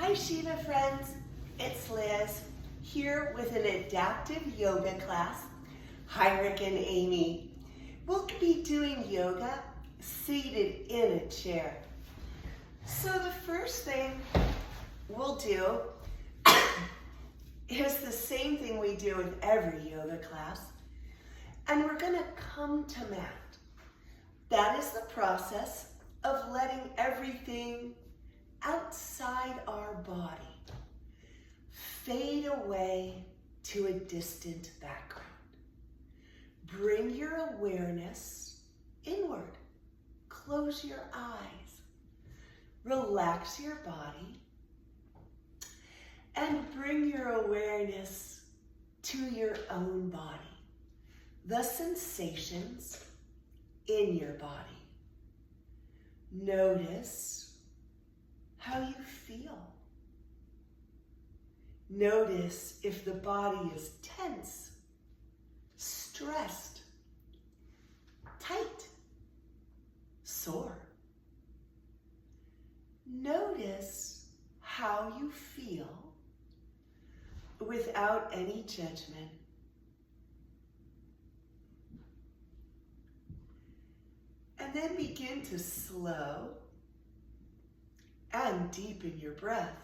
Hi Shiva friends, it's Liz here with an adaptive yoga class. Hi Rick and Amy. We'll be doing yoga seated in a chair. So the first thing we'll do is the same thing we do with every yoga class, and we're going to come to mat. That is the process of letting everything outside our body fade away to a distant background. Bring your awareness inward. Close your eyes. Relax your body. And bring your awareness to your own body. The sensations in your body. Notice how you feel. Notice if the body is tense, stressed, tight, sore. Notice how you feel without any judgment. And then begin to slow and deepen your breath.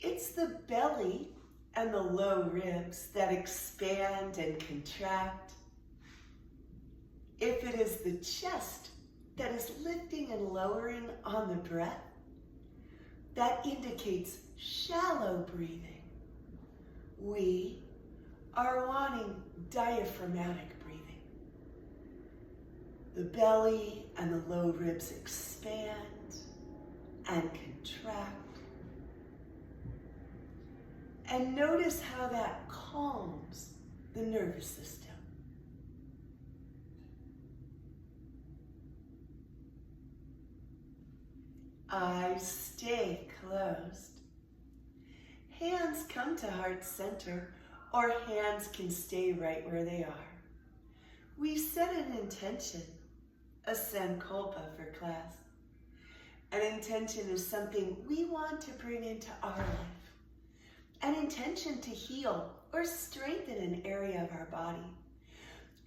It's the belly and the low ribs that expand and contract. If it is the chest that is lifting and lowering on the breath, that indicates shallow breathing. We are wanting diaphragmatic breathing. The belly and the low ribs expand and contract. And notice how that calms the nervous system. Eyes stay closed. Hands come to heart center, or hands can stay right where they are. We set an intention, a sankalpa for class. An intention is something we want to bring into our life. An intention to heal or strengthen an area of our body.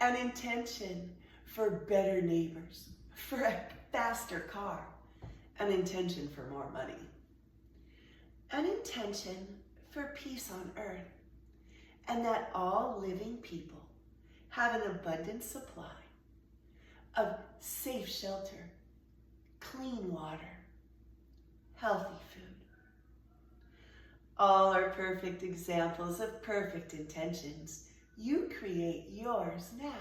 An intention for better neighbors, for a faster car. An intention for more money. An intention for peace on earth, and that all living people have an abundant supply of safe shelter, clean water, healthy food. All are perfect examples of perfect intentions. You create yours now.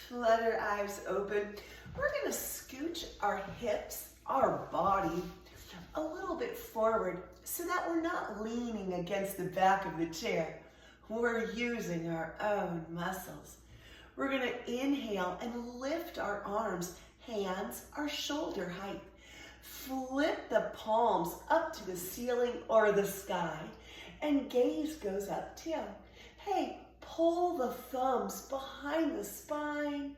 Flutter eyes open. We're going to scooch our hips, our body, a little bit forward so that we're not leaning against the back of the chair. We're using our own muscles. We're going to inhale and lift our arms. Hands are shoulder height. Flip the palms up to the ceiling or the sky, and gaze goes up too. Hey, pull the thumbs behind the spine,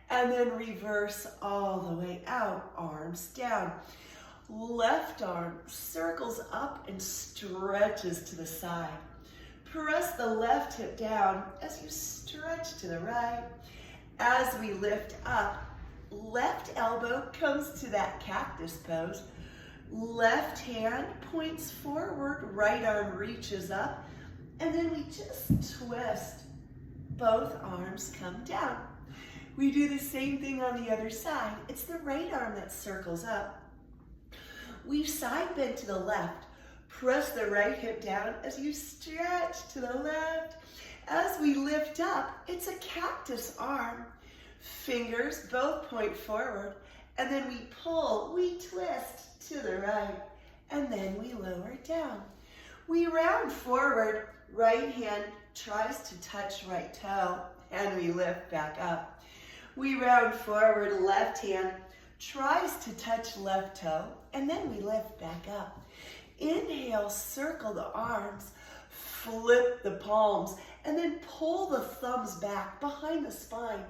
and then reverse all the way out, arms down. Left arm circles up and stretches to the side. Press the left hip down as you stretch to the right. As we lift up, left elbow comes to that cactus pose. Left hand points forward, right arm reaches up, and then we just twist. Both arms come down. We do the same thing on the other side. It's the right arm that circles up. We side bend to the left. Press the right hip down as you stretch to the left. As we lift up, it's a cactus arm. Fingers both point forward, and then we pull, we twist to the right, and then we lower down. We round forward, right hand tries to touch right toe, and we lift back up. We round forward, left hand tries to touch left toe, and then we lift back up. Inhale, circle the arms, flip the palms, And then pull the thumbs back behind the spine.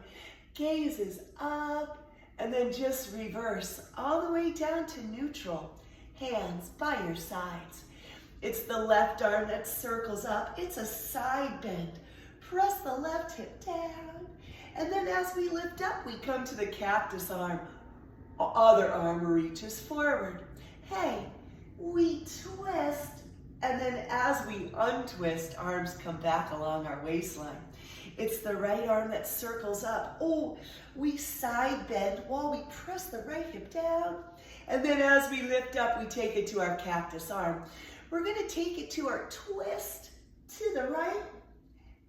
Gaze is up, and then just reverse all the way down to neutral. Hands by your sides. It's the left arm that circles up. It's a side bend. Press the left hip down. And then as we lift up, we come to the cactus arm. Other arm reaches forward. Hey, we twist. And then as we untwist, arms come back along our waistline. It's the right arm that circles up. Oh, we side bend while we press the right hip down. And then as we lift up, we take it to our cactus arm. We're going to take it to our twist to the right.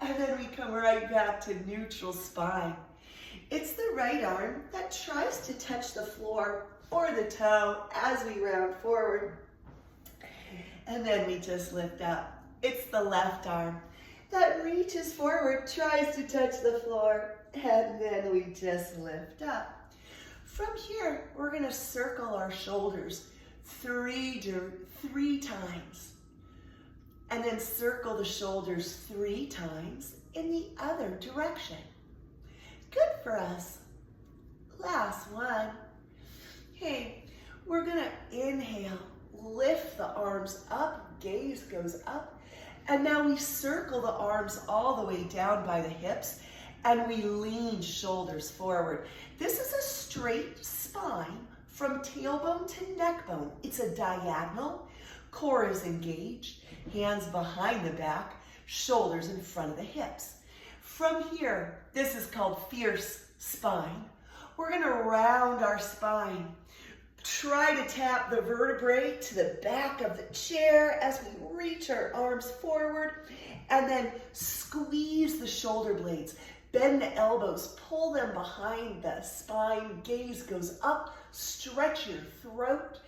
And then we come right back to neutral spine. It's the right arm that tries to touch the floor or the toe as we round forward. And then we just lift up. It's the left arm that reaches forward, tries to touch the floor, and then we just lift up. From here, we're going to circle our shoulders three times. And then circle the shoulders 3 times in the other direction. Good for us. Last one. Okay, we're going to inhale, lift the arms up, gaze goes up, and now we circle the arms all the way down by the hips, and we lean shoulders forward. This is a straight spine from tailbone to neck bone. It's a diagonal. Core is engaged, hands behind the back, shoulders in front of the hips. From here, this is called fierce spine. We're going to round our spine. Try to tap the vertebrae to the back of the chair as we reach our arms forward, and then squeeze the shoulder blades. Bend the elbows, pull them behind the spine, gaze goes up, stretch your throat,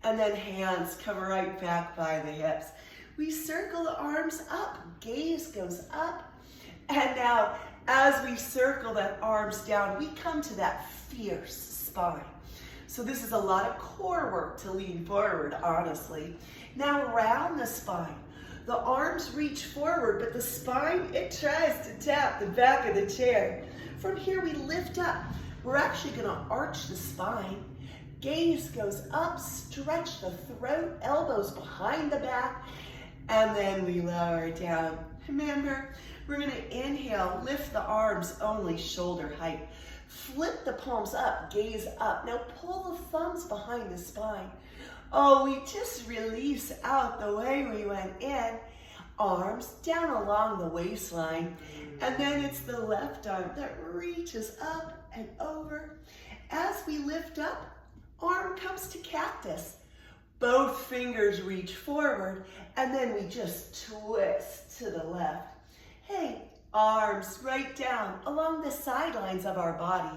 and then hands come right back by the hips. We circle the arms up, gaze goes up, and now as we circle the arms down, we come to that fierce spine. So this is a lot of core work to lean forward, honestly. Now round the spine. The arms reach forward, but the spine, it tries to tap the back of the chair. From here, we lift up. We're actually going to arch the spine. Gaze goes up, stretch the throat, elbows behind the back, and then we lower down. Remember, we're going to inhale, lift the arms only shoulder height. Flip the palms up, gaze up. Now pull the thumbs behind the spine. Oh, we just release out the way we went in. Arms down along the waistline. And then it's the left arm that reaches up and over. As we lift up, arm comes to cactus. Both fingers reach forward, and then we just twist to the left. Hey, arms right down along the sidelines of our body.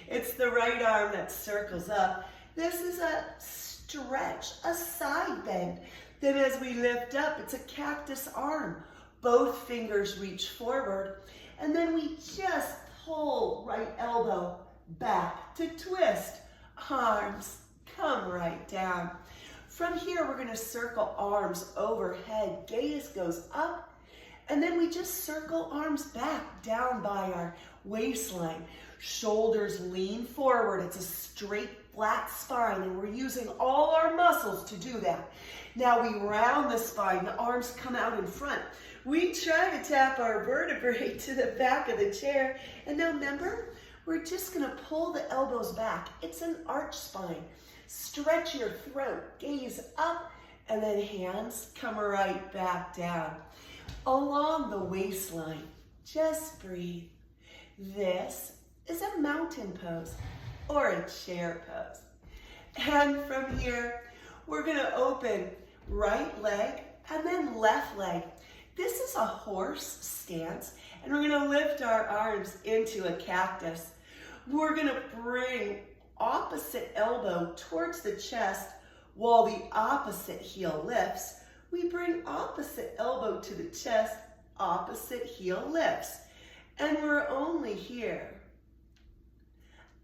It's the right arm that circles up. This is a stretch, a side bend. Then as we lift up, it's a cactus arm. Both fingers reach forward, and then we just pull right elbow back to twist. Arms come right down. From here, we're going to circle arms overhead. Gaze goes up, and then we just circle arms back down by our waistline. Shoulders lean forward. It's a straight, flat spine, and we're using all our muscles to do that. Now we round the spine. The arms come out in front. We try to tap our vertebrae to the back of the chair. And now remember, we're just going to pull the elbows back. It's an arch spine. Stretch your throat, gaze up, and then hands come right back down. Along the waistline, just breathe. This is a mountain pose or a chair pose. And from here, we're going to open right leg and then left leg. This is a horse stance, and we're going to lift our arms into a cactus. We're going to bring opposite elbow towards the chest while the opposite heel lifts. We bring opposite elbow to the chest, opposite heel lifts. And we're only here.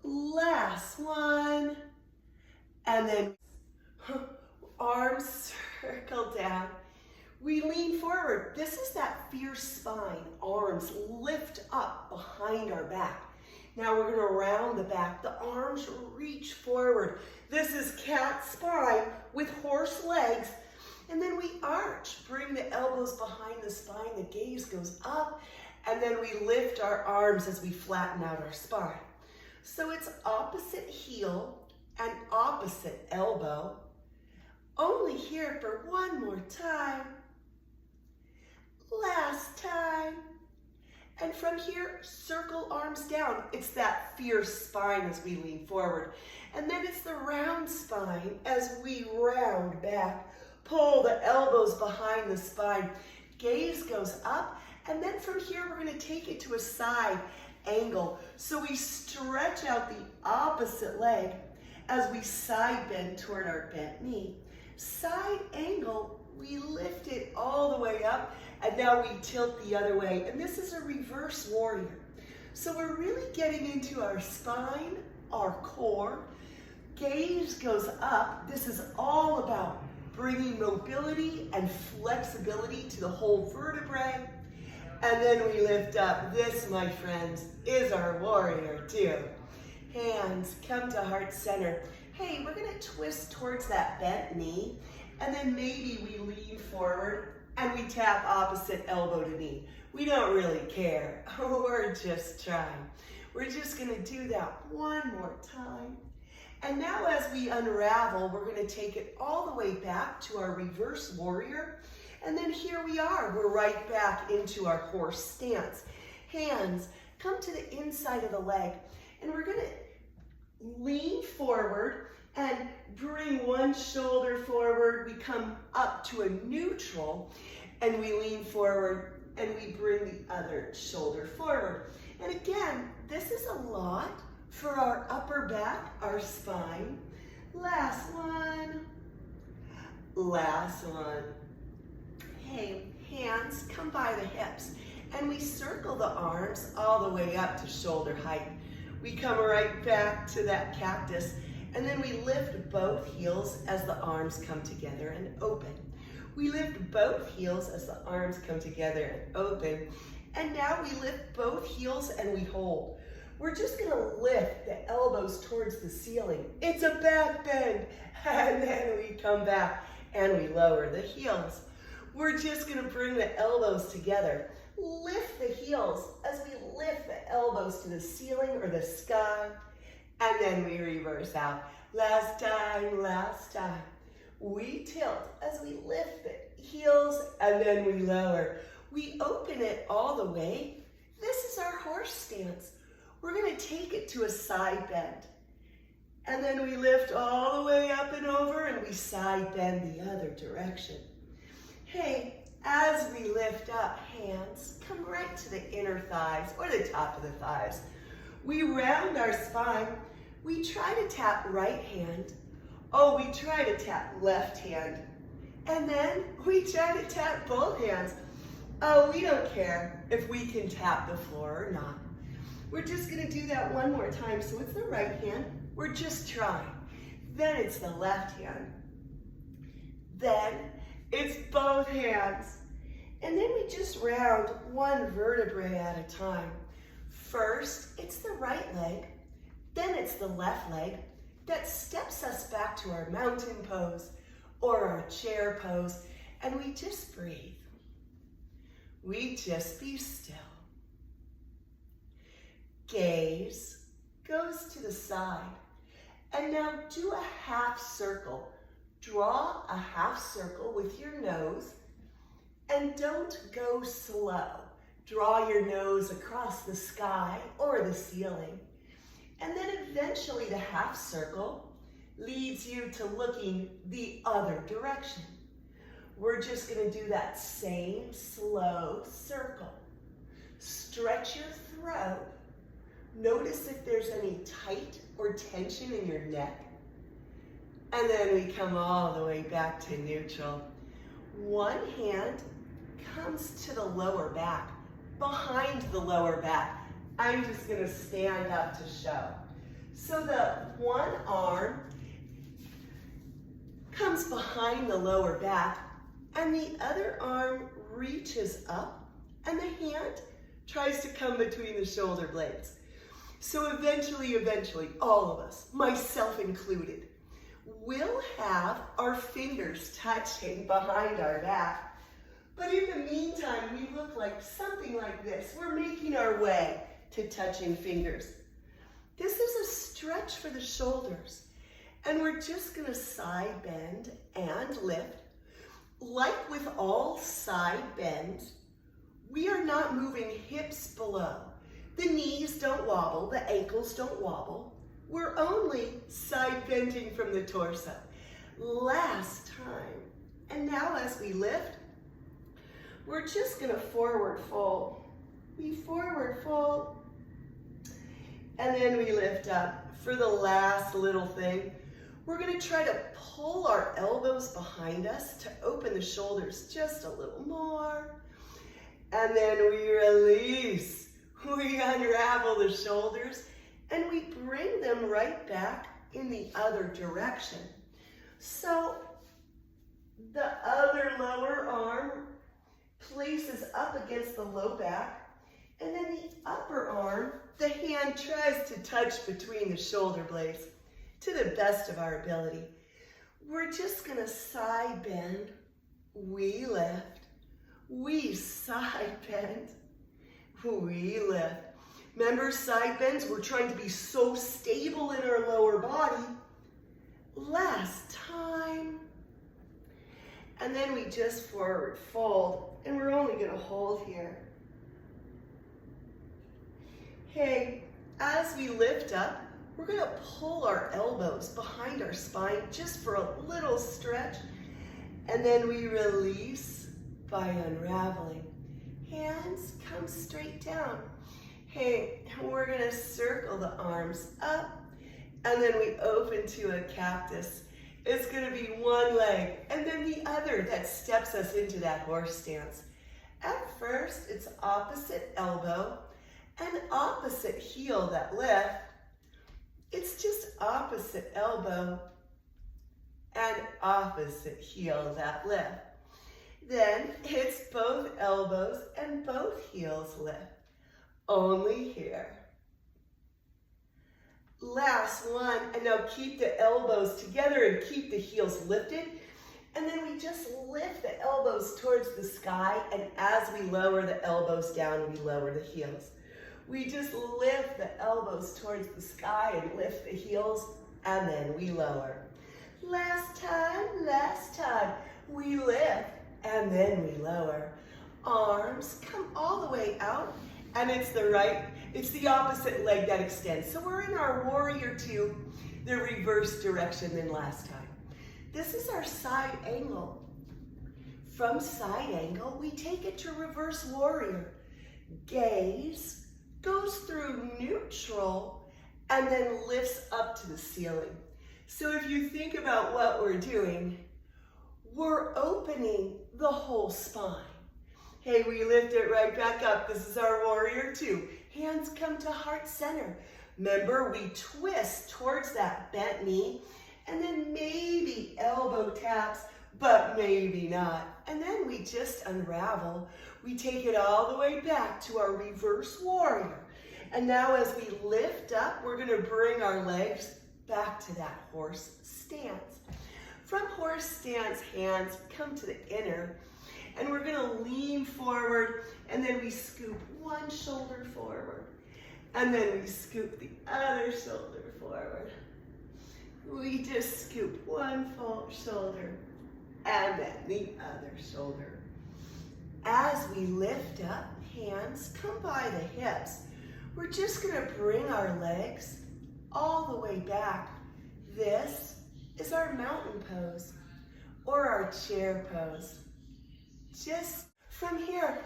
Last one. And then arms circle down. We lean forward. This is that fierce spine. Arms lift up behind our back. Now we're going to round the back. The arms reach forward. This is cat spine with horse legs. And then we arch. Bring the elbows behind the spine. The gaze goes up. And then we lift our arms as we flatten out our spine. So it's opposite heel and opposite elbow. Only here for one more time. Last time. And from here, circle arms down. It's that fierce spine as we lean forward. And then it's the round spine as we round back. Pull the elbows behind the spine. Gaze goes up. And then from here, we're going to take it to a side angle. So we stretch out the opposite leg as we side bend toward our bent knee. Side angle, we lift it all the way up, and now we tilt the other way. And this is a reverse warrior. So we're really getting into our spine, our core. Gaze goes up. This is all about bringing mobility and flexibility to the whole vertebrae. And then we lift up. This, my friends, is our warrior two. Hands come to heart center. Hey, we're gonna twist towards that bent knee, and then maybe we lean forward and we tap opposite elbow to knee. We don't really care. We're just trying. We're just gonna do that one more time. And now as we unravel, we're gonna take it all the way back to our reverse warrior. And then here we are. We're right back into our horse stance. Hands come to the inside of the leg, and we're gonna lean forward and bring one shoulder forward. We come up to a neutral, and we lean forward, and we bring the other shoulder forward. And again, this is a lot for our upper back, our spine. Last one. Last one. Hey, hands come by the hips, and we circle the arms all the way up to shoulder height. We come right back to that cactus, and then we lift both heels as the arms come together and open. We lift both heels as the arms come together and open. And now we lift both heels and we hold. We're just gonna lift the elbows towards the ceiling. It's a back bend. And then we come back and we lower the heels. We're just gonna bring the elbows together. Lift the heels as we lift the elbows to the ceiling or the sky. And then we reverse out. Last time, last time. We tilt as we lift the heels and then we lower. We open it all the way. This is our horse stance. We're gonna take it to a side bend. And then we lift all the way up and over and we side bend the other direction. Hey, as we lift up, hands come right to the inner thighs or the top of the thighs. We round our spine. We try to tap right hand. Oh, we try to tap left hand. And then we try to tap both hands. Oh, we don't care if we can tap the floor or not. We're just gonna do that one more time. So it's the right hand. We're just trying. Then it's the left hand. Then it's both hands. And then we just round one vertebrae at a time. First, it's the right leg. Then it's the left leg that steps us back to our mountain pose or our chair pose, and we just breathe. We just be still. Gaze goes to the side. And now do a half circle. Draw a half circle with your nose, and don't go slow. Draw your nose across the sky or the ceiling. And then eventually the half circle leads you to looking the other direction. We're just gonna do that same slow circle. Stretch your throat. Notice if there's any tight or tension in your neck. And then we come all the way back to neutral. One hand comes to the lower back, behind the lower back. I'm just gonna stand up to show. So the one arm comes behind the lower back, and the other arm reaches up, and the hand tries to come between the shoulder blades. So eventually, all of us, myself included, will have our fingers touching behind our back. But in the meantime, we look like something like this. We're making our way to touching fingers. This is a stretch for the shoulders. And we're just gonna side bend and lift. Like with all side bends, we are not moving hips below. The knees don't wobble, the ankles don't wobble. We're only side bending from the torso. Last time. And now as we lift, we're just gonna forward fold. We forward fold, and then we lift up. For the last little thing, we're gonna try to pull our elbows behind us to open the shoulders just a little more. And then we release. We unravel the shoulders and we bring them right back in the other direction. So the other lower arm places up against the low back, and then the upper arm, the hand tries to touch between the shoulder blades to the best of our ability. We're just gonna side bend, we lift, we side bend, we lift. Remember, side bends, we're trying to be so stable in our lower body. Last time. And then we just forward fold, and we're only gonna hold here. Okay, as we lift up, we're gonna pull our elbows behind our spine just for a little stretch, and then we release by unraveling. Hands come straight down. Hey, we're gonna circle the arms up, and then we open to a cactus. It's gonna be one leg, and then the other that steps us into that horse stance. At first, it's opposite elbow and opposite heel that lift. It's just opposite elbow and opposite heel that lift. Then it's both elbows and both heels lift. Only here. Last one, and now keep the elbows together and keep the heels lifted. And then we just lift the elbows towards the sky, and as we lower the elbows down, we lower the heels. We just lift the elbows towards the sky and lift the heels, and then we lower. Last time, we lift, and then we lower. Arms come all the way out, and it's the opposite leg that extends. So we're in our warrior two, the reverse direction than last time. This is our side angle. From side angle, we take it to reverse warrior. Gaze goes through neutral and then lifts up to the ceiling. So if you think about what we're doing, we're opening the whole spine. Hey, we lift it right back up. This is our warrior two. Hands come to heart center. Remember, we twist towards that bent knee, and then maybe elbow taps, but maybe not. And then we just unravel. We take it all the way back to our reverse warrior. And now as we lift up, we're gonna bring our legs back to that horse stance. From horse stance, hands come to the inner, and we're gonna lean forward, and then we scoop one shoulder forward, and then we scoop the other shoulder forward. We just scoop one full shoulder, and then the other shoulder. As we lift up, hands come by the hips. We're just gonna bring our legs all the way back. This is our mountain pose, or our chair pose. Just from here,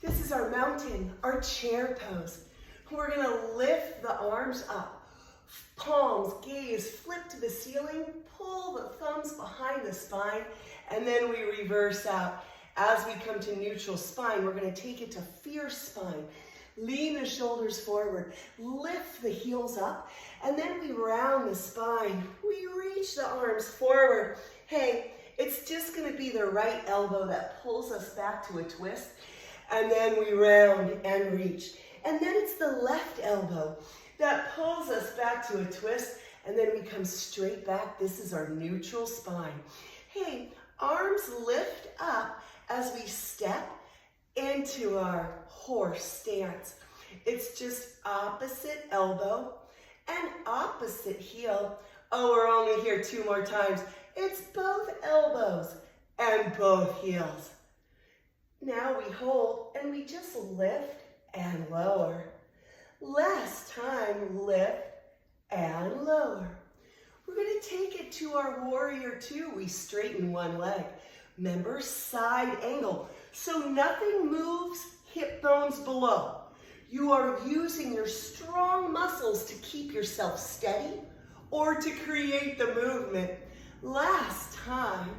this is our mountain, our chair pose. We're gonna lift the arms up, palms, gaze, flip to the ceiling, pull the thumbs behind the spine, and then we reverse out. As we come to neutral spine, we're gonna take it to fierce spine. Lean the shoulders forward, lift the heels up, and then we round the spine. We reach the arms forward. Hey, It's just going to be the right elbow that pulls us back to a twist, and then we round and reach. And then it's the left elbow that pulls us back to a twist, and then we come straight back. This is our neutral spine. Hey, arms lift up as we step into our horse stance. It's just opposite elbow and opposite heel. Oh, we're only here 2 more times. It's both elbows and both heels. Now we hold and we just lift and lower. Last time, lift and lower. We're going to take it to our warrior 2. We straighten one leg. Remember, side angle. So nothing moves hip bones below. You are using your strong muscles to keep yourself steady or to create the movement. Last time,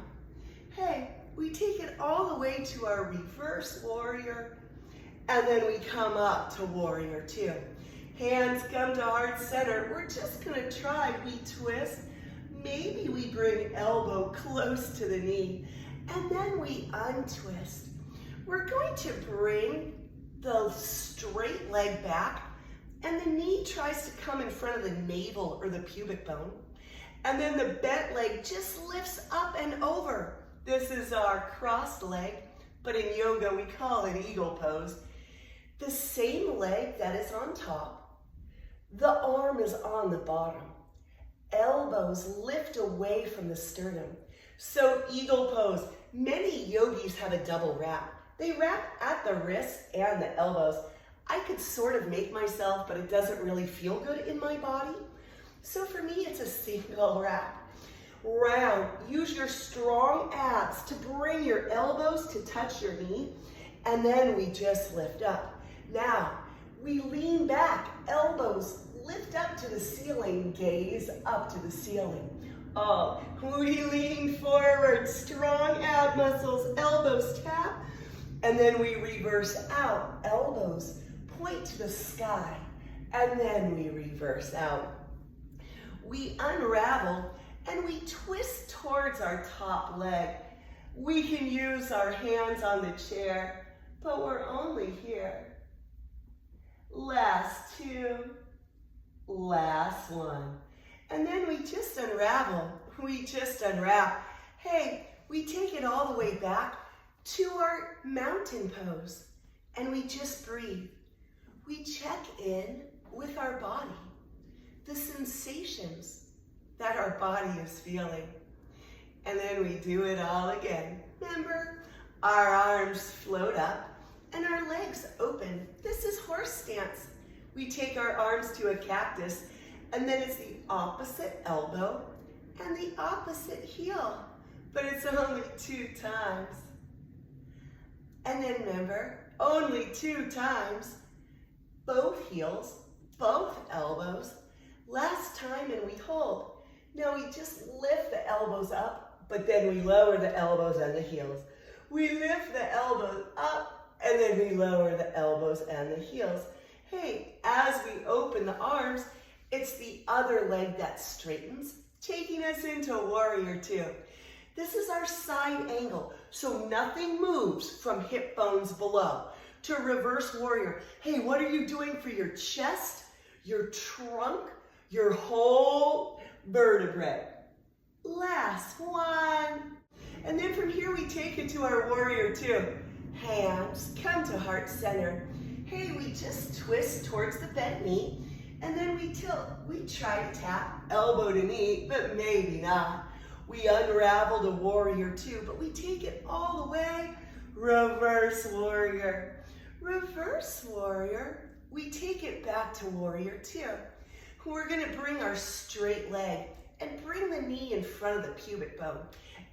hey, we take it all the way to our reverse warrior, and then we come up to warrior 2. Hands come to heart center. We're just gonna try, we twist. Maybe we bring elbow close to the knee, and then we untwist. We're going to bring the straight leg back, and the knee tries to come in front of the navel or the pubic bone. And then the bent leg just lifts up and over. This is our crossed leg, but in yoga we call it eagle pose. The same leg that is on top, the arm is on the bottom. Elbows lift away from the sternum. So eagle pose, many yogis have a double wrap. They wrap at the wrists and the elbows. I could sort of make myself, but it doesn't really feel good in my body. So for me, it's a single wrap. Round, use your strong abs to bring your elbows to touch your knee, and then we just lift up. Now, we lean back, elbows lift up to the ceiling, gaze up to the ceiling. Oh, we lean forward, strong ab muscles, elbows tap, and then we reverse out, elbows point to the sky, and then we reverse out. We unravel and we twist towards our top leg. We can use our hands on the chair, but we're only here. Last 2, last 1. And then we just unravel, we just unwrap. Hey, we take it all the way back to our mountain pose, and we just breathe. We check in with our body, the sensations that our body is feeling. And then we do it all again. Remember, our arms float up and our legs open. This is horse stance. We take our arms to a cactus, and then it's the opposite elbow and the opposite heel, but it's only 2 times. And then remember, only 2 times, both heels, both elbows. Last time, and we hold. Now we just lift the elbows up, but then we lower the elbows and the heels. We lift the elbows up, and then we lower the elbows and the heels. Hey, as we open the arms, it's the other leg that straightens, taking us into warrior 2. This is our side angle, so nothing moves from hip bones below. To reverse warrior, hey, what are you doing for your chest, your trunk, your whole vertebrae? Last 1. And then from here we take it to our warrior 2. Hands come to heart center. Hey, we just twist towards the bent knee, and then we tilt. We try to tap elbow to knee, but maybe not. We unravel to warrior 2, but we take it all the way. Reverse warrior. Reverse warrior. We take it back to warrior 2. We're going to bring our straight leg and bring the knee in front of the pubic bone.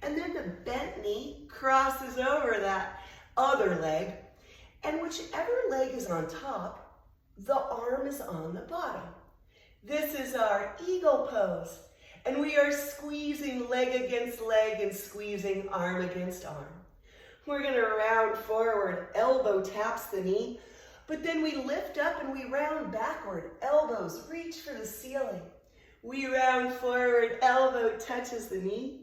And then the bent knee crosses over that other leg. And whichever leg is on top, the arm is on the bottom. This is our eagle pose. And we are squeezing leg against leg and squeezing arm against arm. We're going to round forward, elbow taps the knee, but then we lift up and we round backward, elbows reach for the ceiling. We round forward, elbow touches the knee,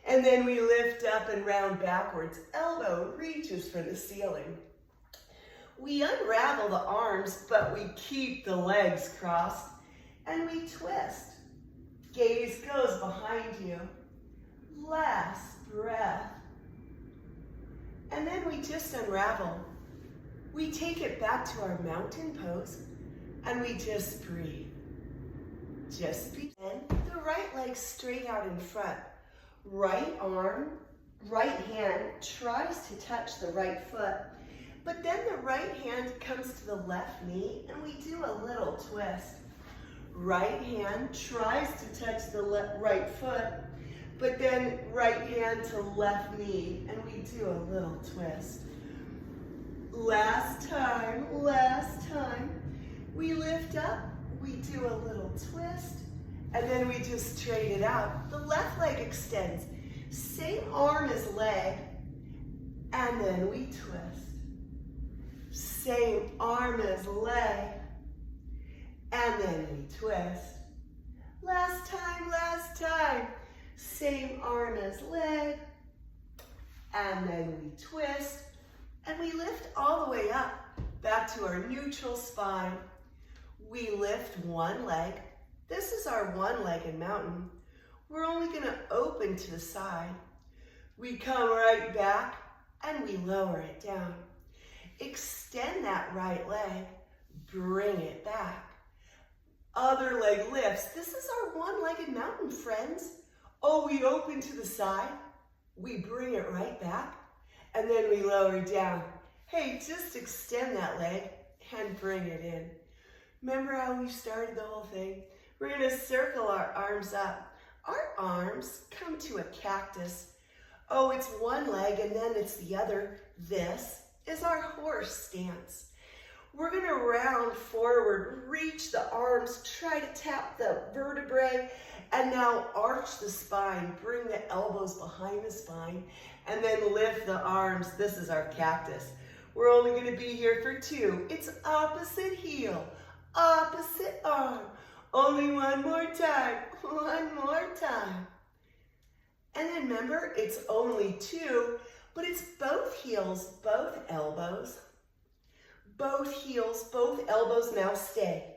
And then we lift up and round backwards. Elbow reaches for the ceiling. We unravel the arms, but we keep the legs crossed. And we twist. Gaze goes behind you. Last breath. And then we just unravel. We take it back to our mountain pose, and we just breathe. Just breathe. And the right leg straight out in front. Right arm, right hand tries to touch the right foot, but then the right hand comes to the left knee, and we do a little twist. Right hand tries to touch the right foot, but then right hand to left knee, and we do a little twist. Last time, last time. We lift up, we do a little twist, and then we just straight it out. The left leg extends. Same arm as leg, and then we twist. Same arm as leg, and then we twist. Last time, last time. Same arm as leg, and then we twist, and we lift all the way up, back to our neutral spine. We lift one leg. This is our one-legged mountain. We're only gonna open to the side. We come right back, and we lower it down. Extend that right leg, bring it back. Other leg lifts. This is our one-legged mountain, friends. Oh, we open to the side, we bring it right back, and then we lower down. Hey, just extend that leg and bring it in. Remember how we started the whole thing? We're gonna circle our arms up. Our arms come to a cactus. Oh, it's one leg and then it's the other. This is our horse stance. We're gonna round forward, reach the arms, try to tap the vertebrae, and now arch the spine, bring the elbows behind the spine, and then lift the arms. This is our cactus. We're only gonna be here for two. It's opposite heel, opposite arm. Only one more time, one more time. And then remember, it's only two, but it's both heels, both elbows. Both heels, both elbows, now stay.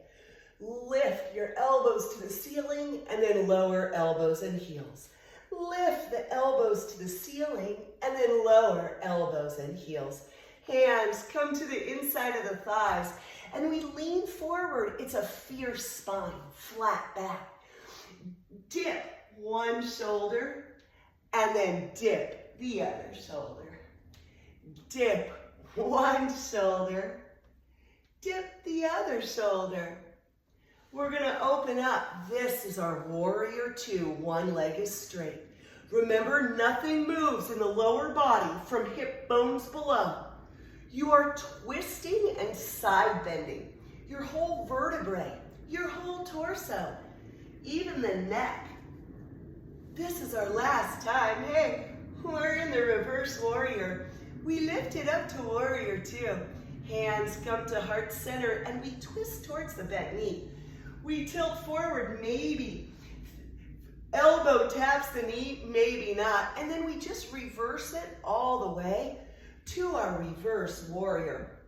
Lift your elbows to the ceiling and then lower elbows and heels. Lift the elbows to the ceiling and then lower elbows and heels. Hands come to the inside of the thighs and we lean forward. It's a fierce spine, flat back. Dip one shoulder and then dip the other shoulder. Dip one shoulder. Dip the other shoulder. We're gonna open up. This is our warrior two. One leg is straight. Remember, nothing moves in the lower body from hip bones below. You are twisting and side bending. Your whole vertebrae, your whole torso, even the neck. This is our last time. Hey, we're in the reverse warrior. We lift it up to warrior two. Hands come to heart center and we twist towards the bent knee. We tilt forward, maybe. Elbow taps the knee, maybe not. And then we just reverse it all the way to our reverse warrior.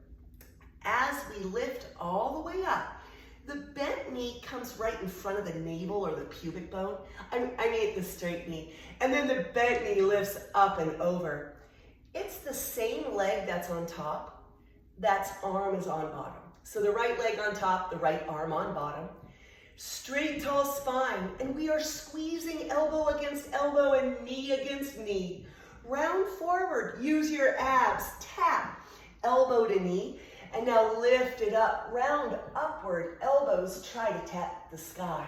As we lift all the way up, the bent knee comes right in front of the navel or the pubic bone. I mean the straight knee. And then the bent knee lifts up and over. It's the same leg that's on top. That's arm is on bottom. So the right leg on top, the right arm on bottom. Straight, tall spine. And we are squeezing elbow against elbow and knee against knee. Round forward, use your abs, tap, elbow to knee. And now lift it up, round upward, elbows try to tap the sky.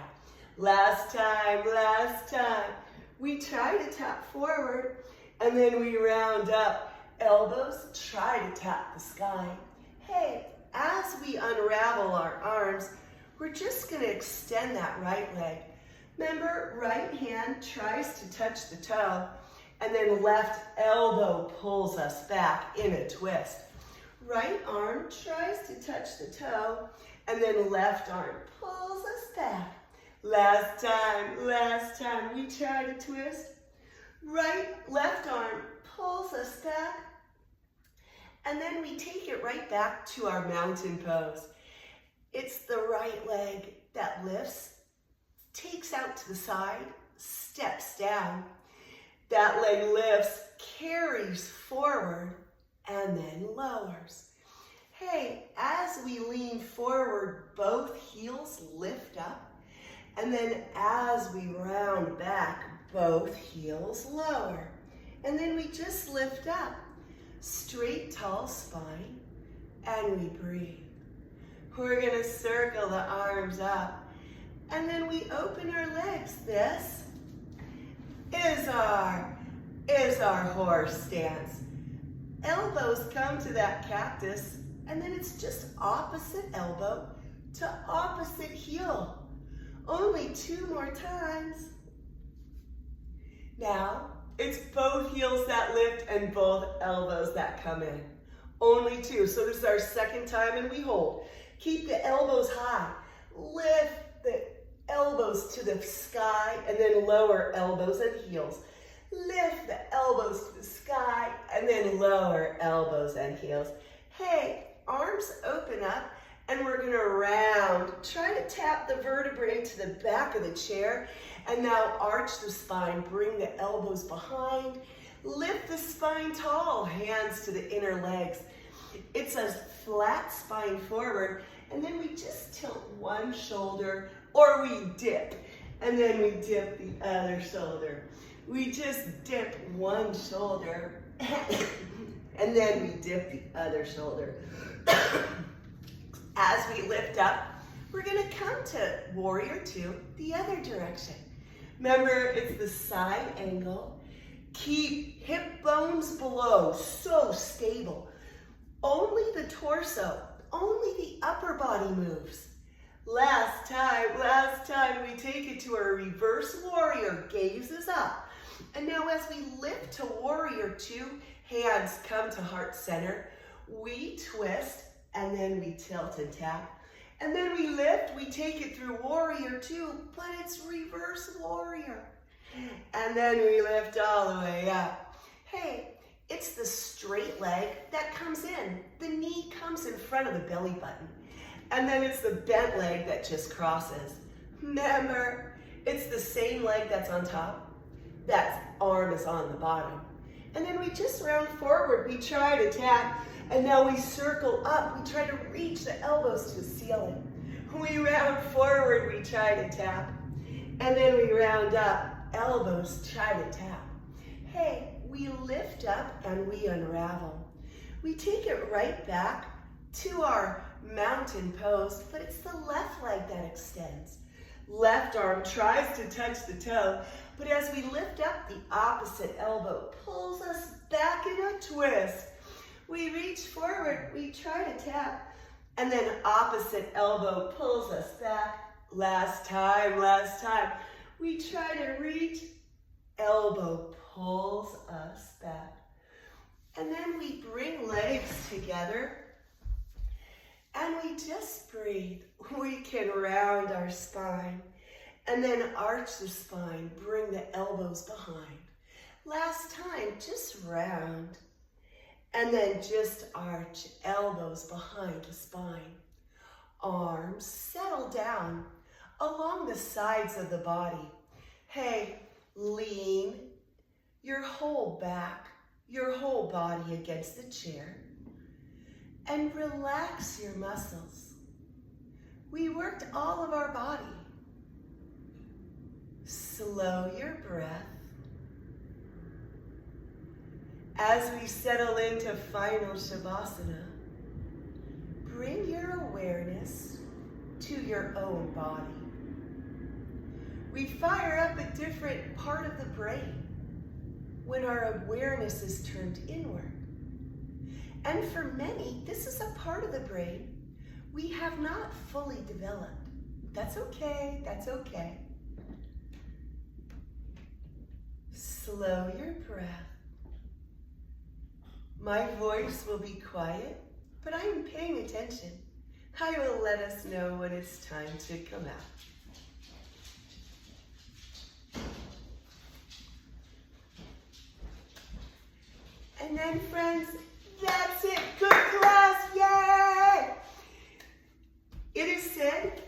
Last time, last time. We try to tap forward and then we round up. Elbows try to tap the sky. Hey, as we unravel our arms, we're just gonna extend that right leg. Remember, right hand tries to touch the toe and then left elbow pulls us back in a twist. Right arm tries to touch the toe and then left arm pulls us back. Last time, we try to twist. Left arm pulls us back. And then we take it right back to our mountain pose. It's the right leg that lifts, takes out to the side, steps down. That leg lifts, carries forward, and then lowers. Hey, as we lean forward, both heels lift up. And then as we round back, both heels lower. And then we just lift up. Straight, tall spine, and we breathe. We're gonna circle the arms up, and then we open our legs. This is our horse stance. Elbows come to that cactus, and then it's just opposite elbow to opposite heel. Only 2 more times. Now, it's both heels that lift and both elbows that come in. Only 2. So this is our second time and we hold. Keep the elbows high. Lift the elbows to the sky and then lower elbows and heels. Lift the elbows to the sky and then lower elbows and heels. Hey, arms open up and we're gonna round. Try to tap the vertebrae to the back of the chair. And now arch the spine, bring the elbows behind, lift the spine tall, hands to the inner legs. It's a flat spine forward, and then we just tilt one shoulder, or we dip, and then we dip the other shoulder. We just dip one shoulder, and then we dip the other shoulder. As we lift up, we're gonna come to Warrior Two, the other direction. Remember, it's the side angle. Keep hip bones below, so stable. Only the torso, only the upper body moves. Last time, we take it to our reverse warrior, gaze is up. And now as we lift to Warrior Two, hands come to heart center. We twist, and then we tilt and tap. And then we lift, we take it through Warrior Two, but it's reverse warrior. And then we lift all the way up. Hey, it's the straight leg that comes in. The knee comes in front of the belly button. And then it's the bent leg that just crosses. Remember, it's the same leg that's on top. That arm is on the bottom. And then we just round forward, we try to tap. And now we circle up, we try to reach the elbows to the ceiling. We round forward, we try to tap. And then we round up, elbows try to tap. Hey, we lift up and we unravel. We take it right back to our mountain pose, but it's the left leg that extends. Left arm tries to touch the toe, but as we lift up, the opposite elbow pulls us back in a twist. We reach forward, we try to tap, and then opposite elbow pulls us back. Last time. We try to reach, elbow pulls us back. And then we bring legs together, and we just breathe. We can round our spine, and then arch the spine, bring the elbows behind. Last time, just round. And then just arch, elbows behind the spine. Arms settle down along the sides of the body. Hey, lean your whole back, your whole body against the chair. And relax your muscles. We worked all of our body. Slow your breath. As we settle into final Shavasana, bring your awareness to your own body. We fire up a different part of the brain when our awareness is turned inward. And for many, this is a part of the brain we have not fully developed. That's okay, that's okay. Slow your breath. My voice will be quiet, but I am paying attention. I will let us know when it's time to come out. And then friends, that's it. Good class, yay! It is said